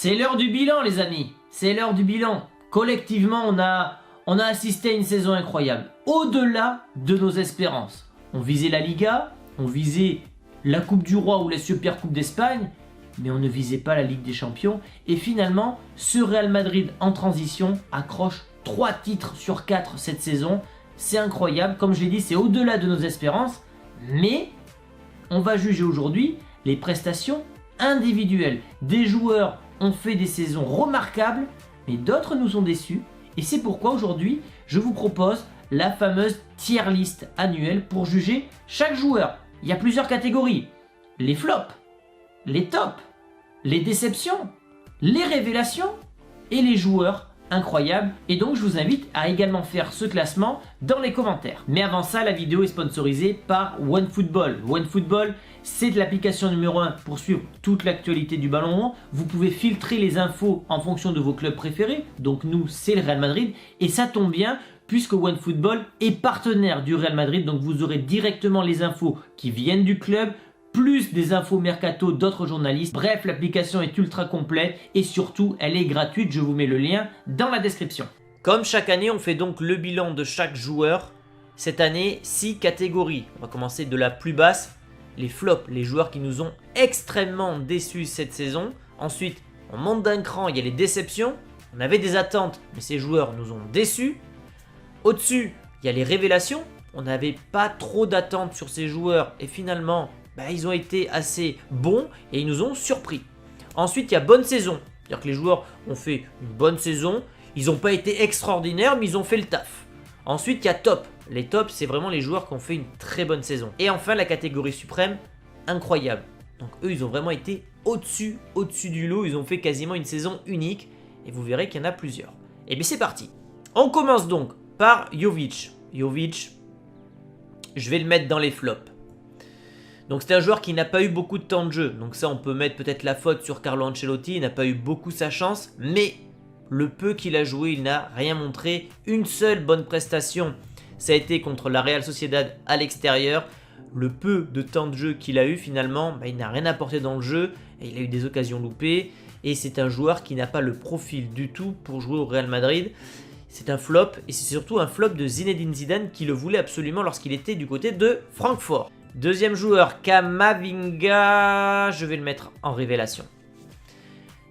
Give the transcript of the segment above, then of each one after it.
C'est l'heure du bilan, les amis. C'est l'heure du bilan. Collectivement, on a assisté à une saison incroyable. Au-delà de nos espérances. On visait la Liga, on visait la Coupe du Roi ou la Super Coupe d'Espagne, mais on ne visait pas la Ligue des Champions. Et finalement, ce Real Madrid en transition accroche 3 titres sur 4 cette saison. C'est incroyable. Comme je l'ai dit, c'est au-delà de nos espérances. Mais on va juger aujourd'hui les prestations individuelles. Des joueurs ont fait des saisons remarquables, mais d'autres nous ont déçus. Et c'est pourquoi aujourd'hui, je vous propose la fameuse tier list annuelle pour juger chaque joueur. Il y a plusieurs catégories. Les flops, les tops, les déceptions, les révélations et les joueurs incroyables. Et donc, je vous invite à également faire ce classement dans les commentaires. Mais avant ça, la vidéo est sponsorisée par OneFootball. OneFootball, c'est l'application numéro 1 pour suivre toute l'actualité du ballon rond. Vous pouvez filtrer les infos en fonction de vos clubs préférés. Donc nous, c'est le Real Madrid. Et ça tombe bien puisque OneFootball est partenaire du Real Madrid. Donc vous aurez directement les infos qui viennent du club, plus des infos mercato d'autres journalistes. Bref, l'application est ultra complète et surtout, elle est gratuite. Je vous mets le lien dans la description. Comme chaque année, on fait donc le bilan de chaque joueur. Cette année, 6 catégories. On va commencer de la plus basse. Les flops, les joueurs qui nous ont extrêmement déçus cette saison. Ensuite, on monte d'un cran, il y a les déceptions. On avait des attentes, mais ces joueurs nous ont déçus. Au-dessus, il y a les révélations. On n'avait pas trop d'attentes sur ces joueurs et finalement, ils ont été assez bons et ils nous ont surpris. Ensuite, il y a bonne saison. C'est-à-dire que les joueurs ont fait une bonne saison. Ils n'ont pas été extraordinaires, mais ils ont fait le taf. Ensuite, il y a top. Les tops, c'est vraiment les joueurs qui ont fait une très bonne saison. Et enfin, la catégorie suprême, incroyable. Donc eux, ils ont vraiment été au-dessus du lot. Ils ont fait quasiment une saison unique. Et vous verrez qu'il y en a plusieurs. Et bien c'est parti. On commence donc par Jovic. Jovic, je vais le mettre dans les flops. Donc c'est un joueur qui n'a pas eu beaucoup de temps de jeu. Donc ça, on peut mettre peut-être la faute sur Carlo Ancelotti. Il n'a pas eu beaucoup sa chance. Mais le peu qu'il a joué, il n'a rien montré. Une seule bonne prestation, ça a été contre la Real Sociedad à l'extérieur. Le peu de temps de jeu qu'il a eu finalement, il n'a rien apporté dans le jeu. Et il a eu des occasions loupées. Et c'est un joueur qui n'a pas le profil du tout pour jouer au Real Madrid. C'est un flop. Et c'est surtout un flop de Zinedine Zidane qui le voulait absolument lorsqu'il était du côté de Francfort. Deuxième joueur, Camavinga. Je vais le mettre en révélation.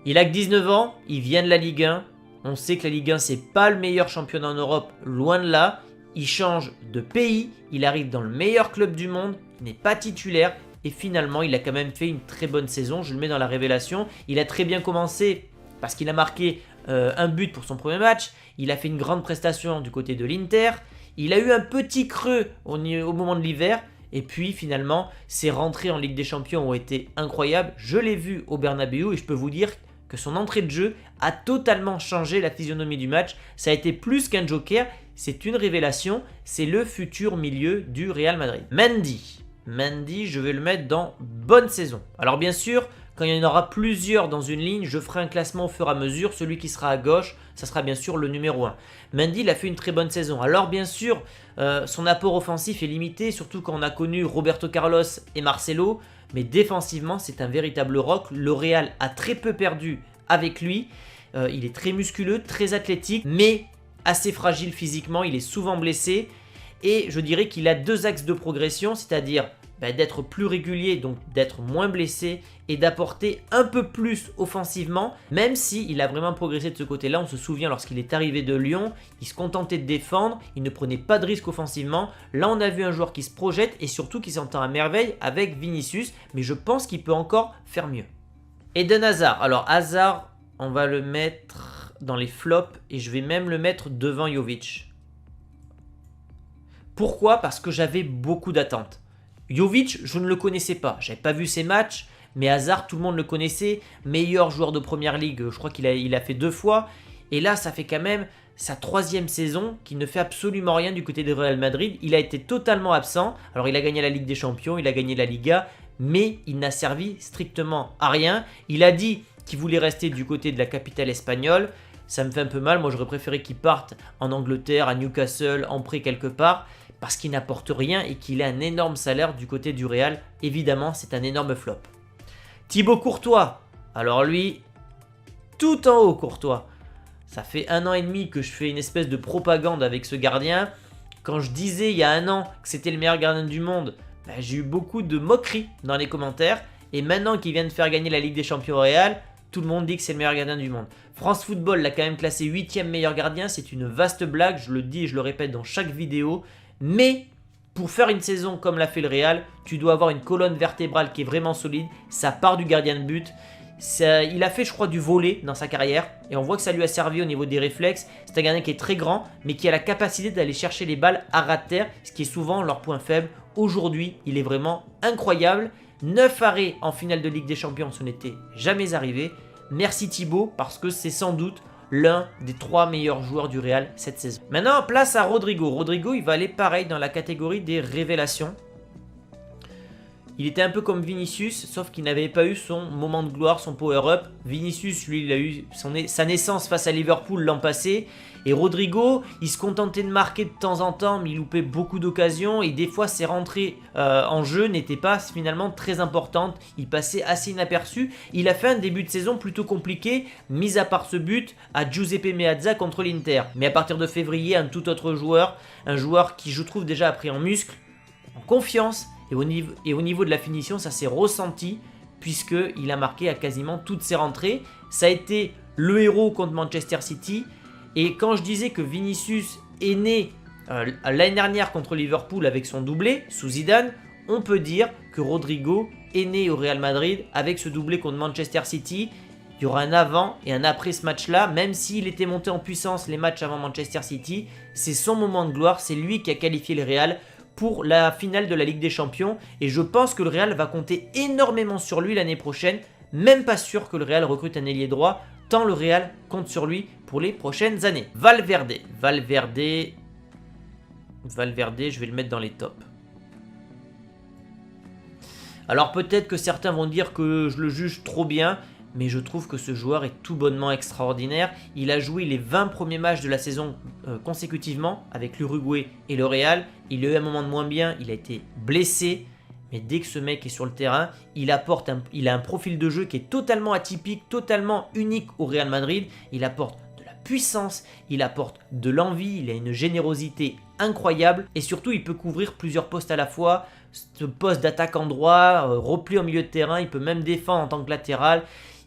Il a que 19 ans. Il vient de la Ligue 1. On sait que la Ligue 1, c'est pas le meilleur championnat en Europe. Loin de là. Il change de pays, il arrive dans le meilleur club du monde, il n'est pas titulaire et finalement il a quand même fait une très bonne saison, je le mets dans la révélation. Il a très bien commencé parce qu'il a marqué un but pour son premier match, il a fait une grande prestation du côté de l'Inter, il a eu un petit creux au moment de l'hiver et puis finalement ses rentrées en Ligue des Champions ont été incroyables. Je l'ai vu au Bernabéu et je peux vous dire que son entrée de jeu a totalement changé la physionomie du match. Ça a été plus qu'un joker, c'est une révélation, c'est le futur milieu du Real Madrid. Mendy, je vais le mettre dans bonne saison. Alors bien sûr, quand il y en aura plusieurs dans une ligne, je ferai un classement au fur et à mesure. Celui qui sera à gauche, ça sera bien sûr le numéro 1. Mendy, il a fait une très bonne saison. Alors bien sûr, son apport offensif est limité, surtout quand on a connu Roberto Carlos et Marcelo. Mais défensivement, c'est un véritable rock. Le Real a très peu perdu avec lui. Il est très musculeux, très athlétique, mais assez fragile physiquement. Il est souvent blessé. Et je dirais qu'il a 2 axes de progression, c'est-à-dire d'être plus régulier, donc d'être moins blessé et d'apporter un peu plus offensivement, même s'il a vraiment progressé de ce côté-là. On se souvient lorsqu'il est arrivé de Lyon, il se contentait de défendre, il ne prenait pas de risque offensivement. Là, on a vu un joueur qui se projette et surtout qui s'entend à merveille avec Vinicius, mais je pense qu'il peut encore faire mieux. Eden Hazard. Alors Hazard, on va le mettre dans les flops et je vais même le mettre devant Jovic. Pourquoi ? Parce que j'avais beaucoup d'attentes. Jovic, je ne le connaissais pas. Je n'avais pas vu ses matchs, mais Hazard, tout le monde le connaissait. Meilleur joueur de première ligue, je crois qu'il a fait 2 fois. Et là, ça fait quand même sa 3e saison qu'il ne fait absolument rien du côté de Real Madrid. Il a été totalement absent. Alors, il a gagné la Ligue des Champions, il a gagné la Liga, mais il n'a servi strictement à rien. Il a dit qu'il voulait rester du côté de la capitale espagnole. Ça me fait un peu mal. Moi, j'aurais préféré qu'il parte en Angleterre, à Newcastle, en prêt quelque part, parce qu'il n'apporte rien et qu'il a un énorme salaire du côté du Real. Évidemment, c'est un énorme flop. Thibaut Courtois. Alors lui, tout en haut, Courtois. Ça fait 1 an et demi que je fais une espèce de propagande avec ce gardien. Quand je disais il y a 1 an que c'était le meilleur gardien du monde, j'ai eu beaucoup de moqueries dans les commentaires. Et maintenant qu'il vient de faire gagner la Ligue des Champions au Real, tout le monde dit que c'est le meilleur gardien du monde. France Football l'a quand même classé 8e meilleur gardien. C'est une vaste blague, je le dis et je le répète dans chaque vidéo. Mais pour faire une saison comme l'a fait le Real, tu dois avoir une colonne vertébrale qui est vraiment solide. Ça part du gardien de but. Il a fait, je crois, du volley dans sa carrière. Et on voit que ça lui a servi au niveau des réflexes. C'est un gardien qui est très grand, mais qui a la capacité d'aller chercher les balles à ras de terre, ce qui est souvent leur point faible. Aujourd'hui, il est vraiment incroyable. 9 arrêts en finale de Ligue des Champions, ce n'était jamais arrivé. Merci Thibaut, parce que c'est sans doute l'un des 3 meilleurs joueurs du Real cette saison. Maintenant, place à Rodrigo. Rodrigo, il va aller pareil dans la catégorie des révélations. Il était un peu comme Vinicius, sauf qu'il n'avait pas eu son moment de gloire, son power-up. Vinicius, lui, il a eu sa naissance face à Liverpool l'an passé. Et Rodrigo, il se contentait de marquer de temps en temps, mais il loupait beaucoup d'occasions. Et des fois, ses rentrées en jeu n'étaient pas finalement très importantes. Il passait assez inaperçu. Il a fait un début de saison plutôt compliqué, mis à part ce but à Giuseppe Meazza contre l'Inter. Mais à partir de février, un tout autre joueur. Un joueur qui, je trouve, déjà a pris en muscle, en confiance. Et au niveau de la finition, ça s'est ressenti puisqu'il a marqué à quasiment toutes ses rentrées. Ça a été le héros contre Manchester City. Et quand je disais que Vinicius est né l'année dernière contre Liverpool avec son doublé sous Zidane, on peut dire que Rodrigo est né au Real Madrid avec ce doublé contre Manchester City. Il y aura un avant et un après ce match-là, même s'il était monté en puissance les matchs avant Manchester City. C'est son moment de gloire, c'est lui qui a qualifié le Real pour la finale de la Ligue des Champions. Et je pense que le Real va compter énormément sur lui l'année prochaine. Même pas sûr que le Real recrute un ailier droit, tant le Real compte sur lui pour les prochaines années. Valverde, je vais le mettre dans les tops. Alors peut-être que certains vont dire que je le juge trop bien, mais je trouve que ce joueur est tout bonnement extraordinaire. Il a joué les 20 premiers matchs de la saison consécutivement avec l'Uruguay et le Real. Il a eu un moment de moins bien, il a été blessé. Mais dès que ce mec est sur le terrain, il a un profil de jeu qui est totalement atypique, totalement unique au Real Madrid. Il apporte de la puissance, il apporte de l'envie, il a une générosité incroyable. Et surtout, il peut couvrir plusieurs postes à la fois. Ce poste d'attaquant droit, repli au milieu de terrain, il peut même défendre en tant que latéral.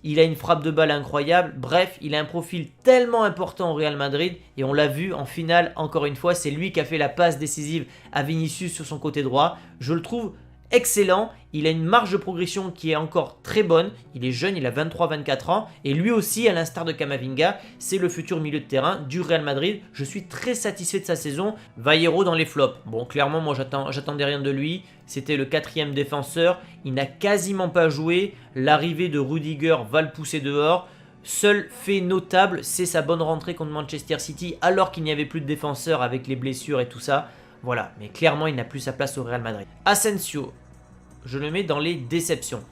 Il a une frappe de balle incroyable. Bref, il a un profil tellement important au Real Madrid. Et on l'a vu en finale, encore une fois, c'est lui qui a fait la passe décisive à Vinicius sur son côté droit. Je le trouve excellent, il a une marge de progression qui est encore très bonne, il est jeune, il a 23-24 ans, et lui aussi, à l'instar de Camavinga, c'est le futur milieu de terrain du Real Madrid. Je suis très satisfait de sa saison. Vallejo dans les flops. Bon, clairement, moi j'attendais rien de lui, c'était le 4e défenseur, il n'a quasiment pas joué, l'arrivée de Rudiger va le pousser dehors. Seul fait notable, c'est sa bonne rentrée contre Manchester City, alors qu'il n'y avait plus de défenseurs avec les blessures et tout ça. Voilà, mais clairement, il n'a plus sa place au Real Madrid. Asensio, je le mets dans les déceptions.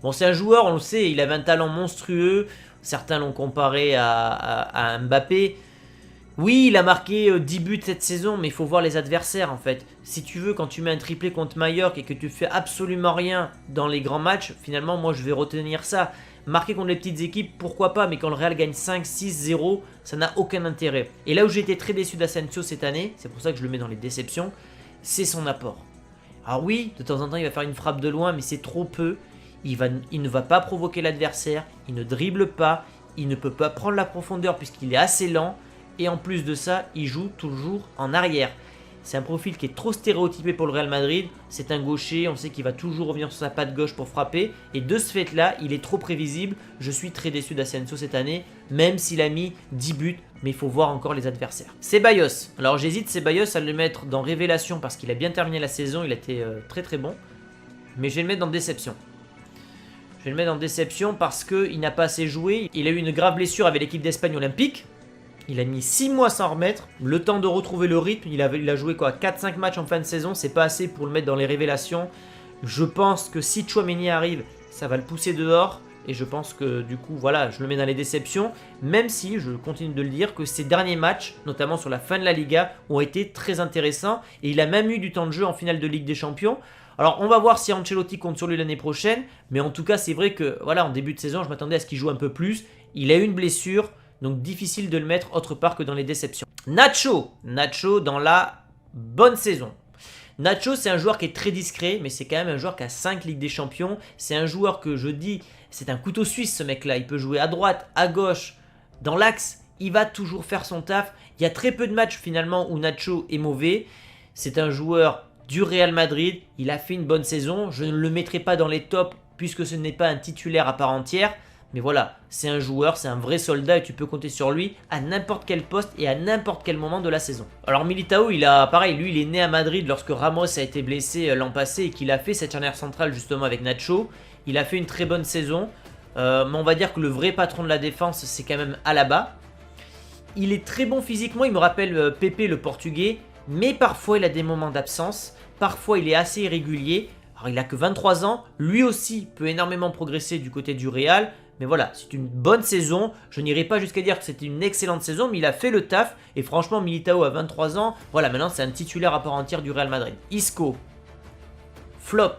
Bon, c'est un joueur, on le sait, il avait un talent monstrueux. Certains l'ont comparé à Mbappé. Oui, il a marqué 10 buts cette saison, mais il faut voir les adversaires en fait. Si tu veux, quand tu mets un triplé contre Mallorca et que tu fais absolument rien dans les grands matchs, finalement, moi je vais retenir ça. Marquer contre les petites équipes, pourquoi pas, mais quand le Real gagne 5, 6, 0, ça n'a aucun intérêt. Et là où j'ai été très déçu d'Asensio cette année, c'est pour ça que je le mets dans les déceptions, c'est son apport. Alors oui, de temps en temps il va faire une frappe de loin, mais c'est trop peu. Il ne va pas provoquer l'adversaire, il ne dribble pas, il ne peut pas prendre la profondeur puisqu'il est assez lent. Et en plus de ça, il joue toujours en arrière. C'est un profil qui est trop stéréotypé pour le Real Madrid. C'est un gaucher, on sait qu'il va toujours revenir sur sa patte gauche pour frapper. Et de ce fait-là, il est trop prévisible. Je suis très déçu d'Asensio cette année, même s'il a mis 10 buts. Mais il faut voir encore les adversaires. Ceballos. Alors j'hésite Ceballos à le mettre dans révélation parce qu'il a bien terminé la saison. Il a été très très bon. Mais je vais le mettre dans déception. Je vais le mettre dans déception parce qu'il n'a pas assez joué. Il a eu une grave blessure avec l'équipe d'Espagne olympique. Il a mis 6 mois sans remettre, le temps de retrouver le rythme. Il a joué quoi, 4-5 matchs en fin de saison, c'est pas assez pour le mettre dans les révélations. Je pense que si Tchouaméni arrive, ça va le pousser dehors. Et je pense que du coup, voilà, je le mets dans les déceptions. Même si, je continue de le dire, que ces derniers matchs, notamment sur la fin de la Liga, ont été très intéressants. Et il a même eu du temps de jeu en finale de Ligue des Champions. Alors on va voir si Ancelotti compte sur lui l'année prochaine, mais en tout cas c'est vrai que voilà, en début de saison je m'attendais à ce qu'il joue un peu plus. Il a eu une blessure, donc difficile de le mettre autre part que dans les déceptions. Nacho dans la bonne saison. Nacho, c'est un joueur qui est très discret, mais c'est quand même un joueur qui a 5 Ligues des Champions. C'est un joueur que je dis, c'est un couteau suisse ce mec-là. Il peut jouer à droite, à gauche, dans l'axe. Il va toujours faire son taf. Il y a très peu de matchs finalement où Nacho est mauvais. C'est un joueur du Real Madrid. Il a fait une bonne saison. Je ne le mettrai pas dans les tops puisque ce n'est pas un titulaire à part entière. Mais voilà, c'est un joueur, c'est un vrai soldat et tu peux compter sur lui à n'importe quel poste et à n'importe quel moment de la saison. Alors Militao, il est né à Madrid lorsque Ramos a été blessé l'an passé et qu'il a fait cette charnière centrale justement avec Nacho. Il a fait une très bonne saison, mais on va dire que le vrai patron de la défense, c'est quand même Alaba. Il est très bon physiquement, il me rappelle Pepe le portugais, mais parfois il a des moments d'absence, parfois il est assez irrégulier. Alors il a que 23 ans, lui aussi peut énormément progresser du côté du Real. Mais voilà, c'est une bonne saison. Je n'irai pas jusqu'à dire que c'était une excellente saison, mais il a fait le taf. Et franchement, Militao a 23 ans. Voilà, maintenant c'est un titulaire à part entière du Real Madrid. Isco, flop.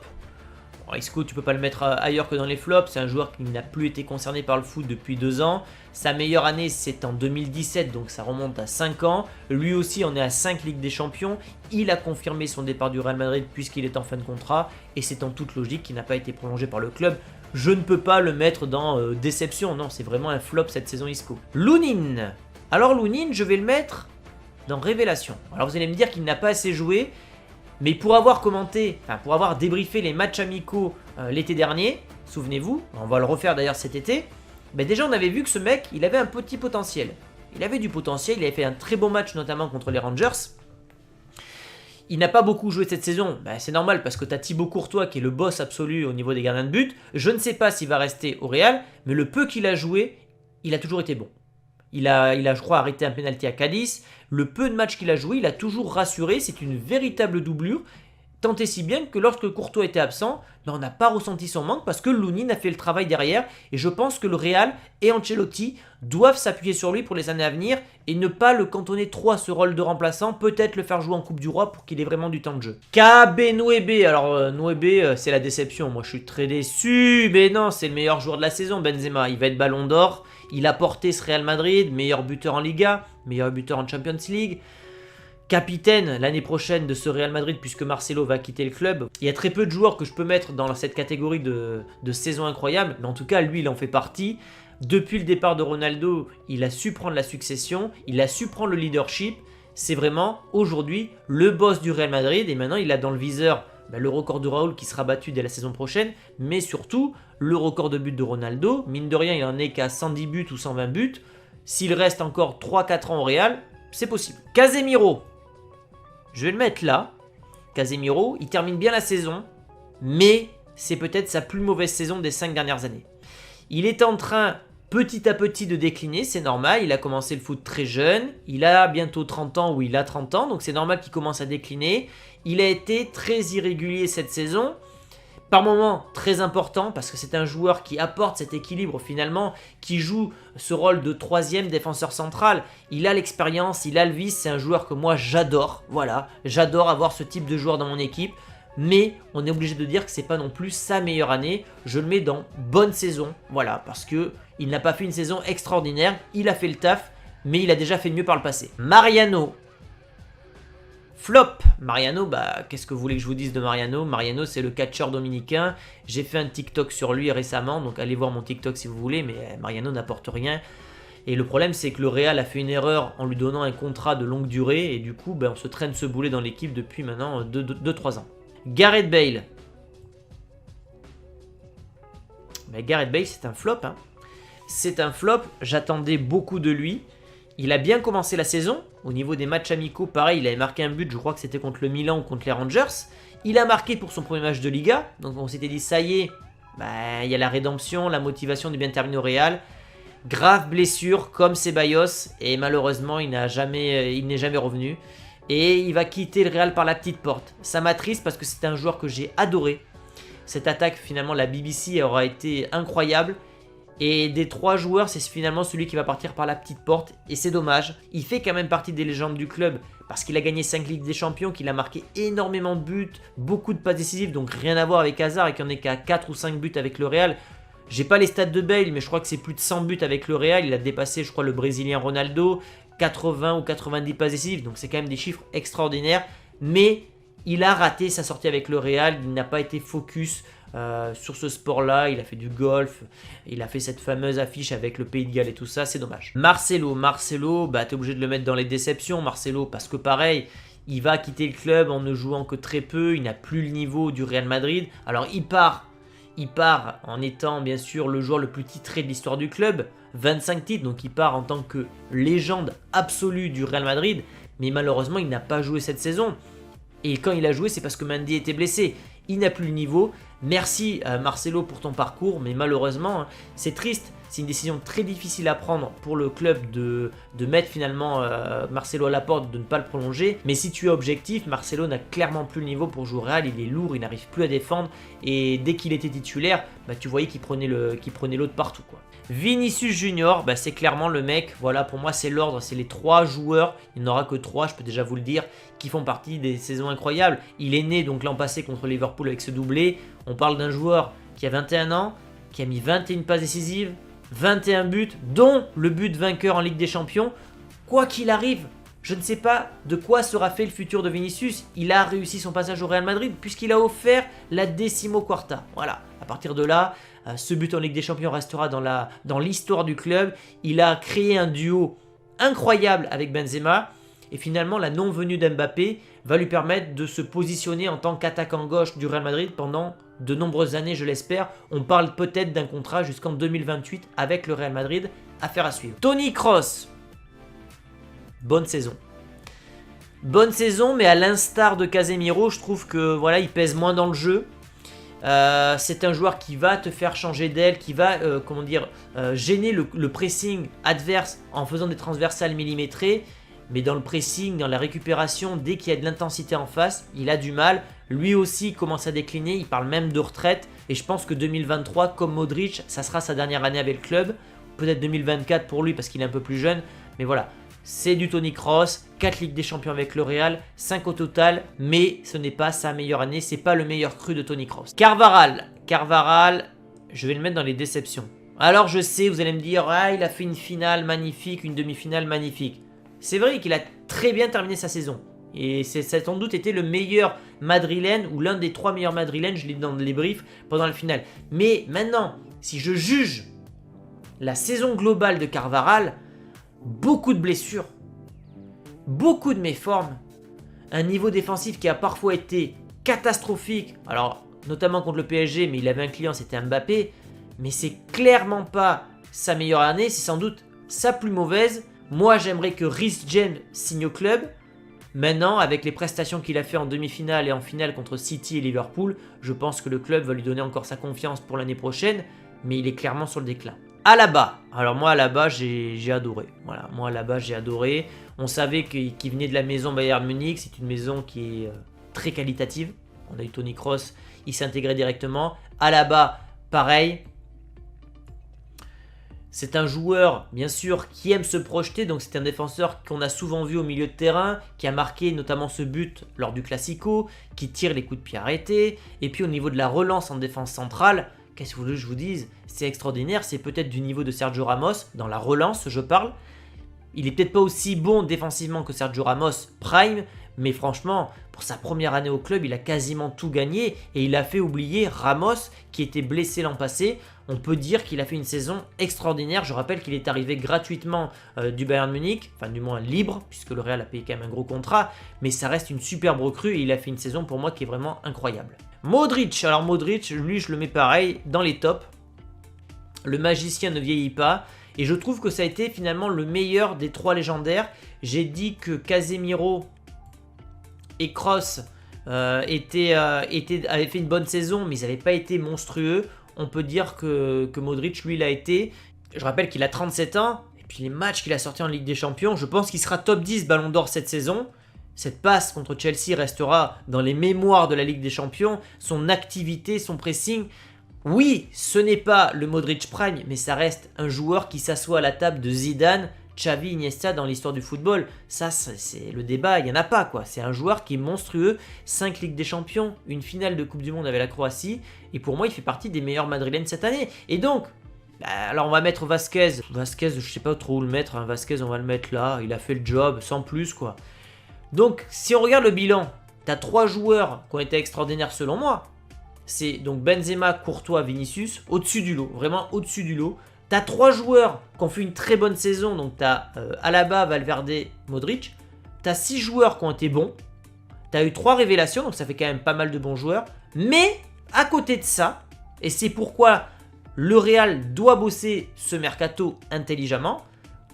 Bon, Isco, tu peux pas le mettre ailleurs que dans les flops. C'est un joueur qui n'a plus été concerné par le foot depuis 2 ans. Sa meilleure année, c'est en 2017, donc ça remonte à 5 ans. Lui aussi, on est à 5 Ligues des Champions. Il a confirmé son départ du Real Madrid puisqu'il est en fin de contrat. Et c'est en toute logique qu'il n'a pas été prolongé par le club. Je ne peux pas le mettre dans déception, non, c'est vraiment un flop cette saison Isco. Lunin. Alors Lunin, je vais le mettre dans révélation. Alors vous allez me dire qu'il n'a pas assez joué, mais pour avoir débriefé les matchs amicaux l'été dernier, souvenez-vous, on va le refaire d'ailleurs cet été, ben déjà on avait vu que ce mec, il avait un petit potentiel. Il avait du potentiel, il avait fait un très bon match notamment contre les Rangers. Il n'a pas beaucoup joué cette saison, ben c'est normal parce que tu as Thibaut Courtois qui est le boss absolu au niveau des gardiens de but. Je ne sais pas s'il va rester au Real, mais le peu qu'il a joué, il a toujours été bon. Il a, je crois, arrêté un penalty à Cadiz. Le peu de matchs qu'il a joué, il a toujours rassuré. C'est une véritable doublure. Tant et si bien que lorsque Courtois était absent, ben on n'a pas ressenti son manque parce que Lunin a fait le travail derrière. Et je pense que le Real et Ancelotti doivent s'appuyer sur lui pour les années à venir et ne pas le cantonner trop à ce rôle de remplaçant. Peut-être le faire jouer en Coupe du Roi pour qu'il ait vraiment du temps de jeu. KB Nouébé. Alors Nouébé, c'est la déception. Moi, je suis très déçu. Mais non, c'est le meilleur joueur de la saison, Benzema. Il va être Ballon d'Or. Il a porté ce Real Madrid, meilleur buteur en Liga, meilleur buteur en Champions League. Capitaine l'année prochaine de ce Real Madrid puisque Marcelo va quitter le club. Il y a très peu de joueurs que je peux mettre dans cette catégorie de saison incroyable, mais en tout cas lui il en fait partie. Depuis le départ de Ronaldo, il a su prendre la succession, il a su prendre le leadership. C'est vraiment aujourd'hui le boss du Real Madrid et maintenant il a dans le viseur le record de Raúl qui sera battu dès la saison prochaine, mais surtout le record de buts de Ronaldo. Mine de rien il en est qu'à 110 buts ou 120 buts. S'il reste encore 3-4 ans au Real, c'est possible. Casemiro. Je vais le mettre là. Casemiro, il termine bien la saison, mais c'est peut-être sa plus mauvaise saison des 5 dernières années. Il est en train petit à petit de décliner, c'est normal. Il a commencé le foot très jeune. Il a bientôt 30 ans ou il a 30 ans, donc c'est normal qu'il commence à décliner. Il a été très irrégulier cette saison. Par moments très important parce que c'est un joueur qui apporte cet équilibre finalement, qui joue ce rôle de 3e défenseur central. Il a l'expérience, il a le vice, c'est un joueur que moi j'adore. Voilà, j'adore avoir ce type de joueur dans mon équipe. Mais on est obligé de dire que c'est pas non plus sa meilleure année. Je le mets dans bonne saison, voilà, parce que il n'a pas fait une saison extraordinaire. Il a fait le taf, mais il a déjà fait mieux par le passé. Mariano. Flop. Mariano, qu'est-ce que vous voulez que je vous dise de Mariano? Mariano, c'est le catcheur dominicain. J'ai fait un TikTok sur lui récemment, donc allez voir mon TikTok si vous voulez, mais Mariano n'apporte rien. Et le problème, c'est que le Real a fait une erreur en lui donnant un contrat de longue durée, et du coup, on se traîne ce boulet dans l'équipe depuis maintenant 2-3 ans. Gareth Bale. Gareth Bale, c'est un flop. Hein. C'est un flop, j'attendais beaucoup de lui. Il a bien commencé la saison. Au niveau des matchs amicaux, pareil, il avait marqué un but, je crois que c'était contre le Milan ou contre les Rangers. Il a marqué pour son premier match de Liga. Donc on s'était dit, ça y est, il y a la rédemption, la motivation de bien terminer au Real. Grave blessure comme Ceballos. Et malheureusement, il n'est jamais revenu. Et il va quitter le Real par la petite porte. Ça m'attriste parce que c'est un joueur que j'ai adoré. Cette attaque, finalement, la BBC aura été incroyable. Et des 3 joueurs, c'est finalement celui qui va partir par la petite porte. Et c'est dommage. Il fait quand même partie des légendes du club parce qu'il a gagné 5 Ligues des Champions, qu'il a marqué énormément de buts, beaucoup de passes décisives, donc rien à voir avec Hazard et qu'il en est qu'à 4 ou 5 buts avec le Real. J'ai pas les stats de Bale, mais je crois que c'est plus de 100 buts avec le Real. Il a dépassé, je crois, le Brésilien Ronaldo, 80 ou 90 passes décisives, donc c'est quand même des chiffres extraordinaires. Mais il a raté sa sortie avec le Real, il n'a pas été focus sur ce sport-là, il a fait du golf, il a fait cette fameuse affiche avec le Pays de Galles et tout ça, c'est dommage. Marcelo, bah t'es obligé de le mettre dans les déceptions, Marcelo, parce que pareil, il va quitter le club en ne jouant que très peu, il n'a plus le niveau du Real Madrid. Alors il part en étant bien sûr le joueur le plus titré de l'histoire du club, 25 titres, donc il part en tant que légende absolue du Real Madrid, mais malheureusement il n'a pas joué cette saison. Et quand il a joué, c'est parce que Mendy était blessé. Il n'a plus le niveau. Merci Marcelo pour ton parcours, mais malheureusement, c'est triste. C'est une décision très difficile à prendre pour le club de mettre finalement Marcelo à la porte, de ne pas le prolonger. Mais si tu es objectif, Marcelo n'a clairement plus le niveau pour jouer au Real. Il est lourd, il n'arrive plus à défendre. Et dès qu'il était titulaire, tu voyais qu'il prenait l'autre partout, quoi. Vinicius Junior, c'est clairement le mec, voilà, pour moi c'est l'ordre, c'est les 3 joueurs, il n'y en aura que 3, je peux déjà vous le dire, qui font partie des saisons incroyables. Il est né donc l'an passé contre Liverpool avec ce doublé. On parle d'un joueur qui a 21 ans, qui a mis 21 passes décisives, 21 buts, dont le but vainqueur en Ligue des Champions. Quoi qu'il arrive, je ne sais pas de quoi sera fait le futur de Vinicius. Il a réussi son passage au Real Madrid puisqu'il a offert la décimo quarta. Voilà, à partir de là, ce but en Ligue des Champions restera dans l'histoire du club. Il a créé un duo incroyable avec Benzema. Et finalement, la non-venue d'Mbappé va lui permettre de se positionner en tant qu'attaquant gauche du Real Madrid pendant de nombreuses années, je l'espère. On parle peut-être d'un contrat jusqu'en 2028 avec le Real Madrid. Affaire à suivre. Toni Kroos. Bonne saison. Bonne saison, mais à l'instar de Casemiro, je trouve que voilà, il pèse moins dans le jeu. C'est un joueur qui va te faire changer d'aile, qui va gêner le pressing adverse en faisant des transversales millimétrées. Mais dans le pressing, dans la récupération, dès qu'il y a de l'intensité en face, il a du mal. Lui aussi commence à décliner, il parle même de retraite. Et je pense que 2023, comme Modric, ça sera sa dernière année avec le club. Peut-être 2024 pour lui parce qu'il est un peu plus jeune. Mais voilà, c'est du Toni Kroos, 4 Ligues des Champions avec le Real, 5 au total. Mais ce n'est pas sa meilleure année, c'est pas le meilleur cru de Toni Kroos. Carvajal, je vais le mettre dans les déceptions. Alors je sais, vous allez me dire, il a fait une finale magnifique, une demi-finale magnifique. C'est vrai qu'il a très bien terminé sa saison. Et ça a sans doute été le meilleur madrilène, ou l'un des 3 meilleurs madrilènes, je l'ai dit dans les briefs, pendant la finale. Mais maintenant, si je juge la saison globale de Carvajal, beaucoup de blessures, beaucoup de méformes, un niveau défensif qui a parfois été catastrophique, alors notamment contre le PSG, mais il avait un client, c'était Mbappé, mais c'est clairement pas sa meilleure année, c'est sans doute sa plus mauvaise. Moi, j'aimerais que Reece James signe au club. Maintenant, avec les prestations qu'il a fait en demi-finale et en finale contre City et Liverpool, je pense que le club va lui donner encore sa confiance pour l'année prochaine, mais il est clairement sur le déclin. Alaba. Alors moi, Alaba, j'ai adoré. Voilà, moi, Alaba, j'ai adoré. On savait qu'il venait de la maison Bayern Munich. C'est une maison qui est très qualitative. On a eu Toni Kroos, il s'est intégré directement. Alaba, pareil. C'est un joueur, bien sûr, qui aime se projeter. Donc c'est un défenseur qu'on a souvent vu au milieu de terrain, qui a marqué notamment ce but lors du Classico, qui tire les coups de pied arrêtés. Et puis au niveau de la relance en défense centrale, qu'est-ce que vous voulez que je vous dise? C'est extraordinaire, c'est peut-être du niveau de Sergio Ramos, dans la relance je parle. Il est peut-être pas aussi bon défensivement que Sergio Ramos prime, mais franchement, pour sa première année au club, il a quasiment tout gagné et il a fait oublier Ramos qui était blessé l'an passé. On peut dire qu'il a fait une saison extraordinaire. Je rappelle qu'il est arrivé gratuitement du Bayern Munich, enfin du moins libre, puisque le Real a payé quand même un gros contrat, mais ça reste une superbe recrue et il a fait une saison pour moi qui est vraiment incroyable. Modric, alors Modric, lui je le mets pareil, dans les tops. Le magicien ne vieillit pas. Et je trouve que ça a été finalement le meilleur des 3 légendaires. J'ai dit que Casemiro et Kroos avaient fait une bonne saison, mais ils n'avaient pas été monstrueux. On peut dire que Modric, lui, l'a été. Je rappelle qu'il a 37 ans. Et puis les matchs qu'il a sortis en Ligue des Champions, je pense qu'il sera top 10 Ballon d'Or cette saison. Cette passe contre Chelsea restera dans les mémoires de la Ligue des Champions. Son activité, son pressing... Oui, ce n'est pas le Modric Prime, mais ça reste un joueur qui s'assoit à la table de Zidane, Xavi, Iniesta dans l'histoire du football. Ça, c'est le débat, il n'y en a pas quoi. C'est un joueur qui est monstrueux. 5 Ligues des Champions, une finale de Coupe du Monde avec la Croatie. Et pour moi, il fait partie des meilleurs Madrilènes cette année. Et donc, alors on va mettre Vasquez. Vasquez, je sais pas trop où le mettre. Hein. Vasquez, on va le mettre là. Il a fait le job, sans plus quoi. Donc, si on regarde le bilan, tu as 3 joueurs qui ont été extraordinaires selon moi. C'est donc Benzema, Courtois, Vinicius, au-dessus du lot, vraiment au-dessus du lot. Tu as 3 joueurs qui ont fait une très bonne saison, donc tu as Alaba, Valverde, Modric. Tu as 6 joueurs qui ont été bons. Tu as eu 3 révélations, donc ça fait quand même pas mal de bons joueurs. Mais, à côté de ça, et c'est pourquoi le Real doit bosser ce mercato intelligemment,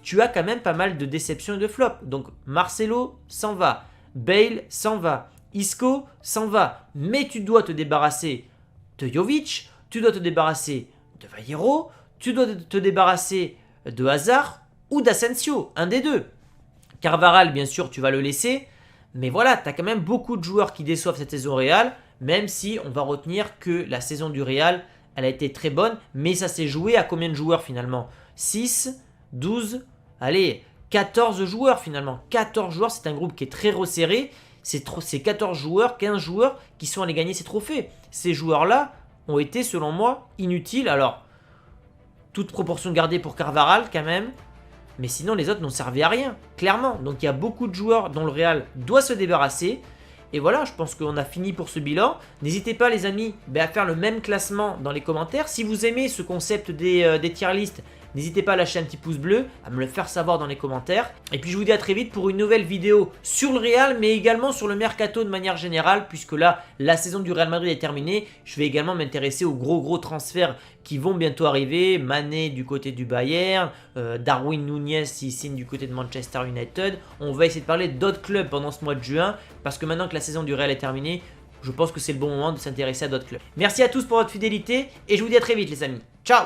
tu as quand même pas mal de déceptions et de flops. Donc Marcelo s'en va, Bale s'en va, Isco s'en va. Mais tu dois te débarrasser de Jovic, tu dois te débarrasser de Vallejo, tu dois te débarrasser de Hazard ou d'Asensio, un des deux. Carvajal, bien sûr, tu vas le laisser. Mais voilà, tu as quand même beaucoup de joueurs qui déçoivent cette saison Real, même si on va retenir que la saison du Real, elle a été très bonne, mais ça s'est joué à combien de joueurs finalement? 6, 12, allez, 14 joueurs finalement. 14 joueurs, c'est un groupe qui est très resserré. C'est 14 joueurs, 15 joueurs qui sont allés gagner ces trophées. Ces joueurs-là ont été, selon moi, inutiles. Alors, toute proportion gardée pour Carvajal quand même. Mais sinon, les autres n'ont servi à rien, clairement. Donc, il y a beaucoup de joueurs dont le Real doit se débarrasser. Et voilà, je pense qu'on a fini pour ce bilan. N'hésitez pas, les amis, à faire le même classement dans les commentaires. Si vous aimez ce concept des tier lists, n'hésitez pas à lâcher un petit pouce bleu, à me le faire savoir dans les commentaires. Et puis je vous dis à très vite pour une nouvelle vidéo sur le Real, mais également sur le mercato de manière générale, puisque là, la saison du Real Madrid est terminée. Je vais également m'intéresser aux gros transferts qui vont bientôt arriver. Mané du côté du Bayern, Darwin Núñez s'il signe du côté de Manchester United. On va essayer de parler d'autres clubs pendant ce mois de juin, parce que maintenant que la saison du Real est terminée, je pense que c'est le bon moment de s'intéresser à d'autres clubs. Merci à tous pour votre fidélité, et je vous dis à très vite les amis. Ciao!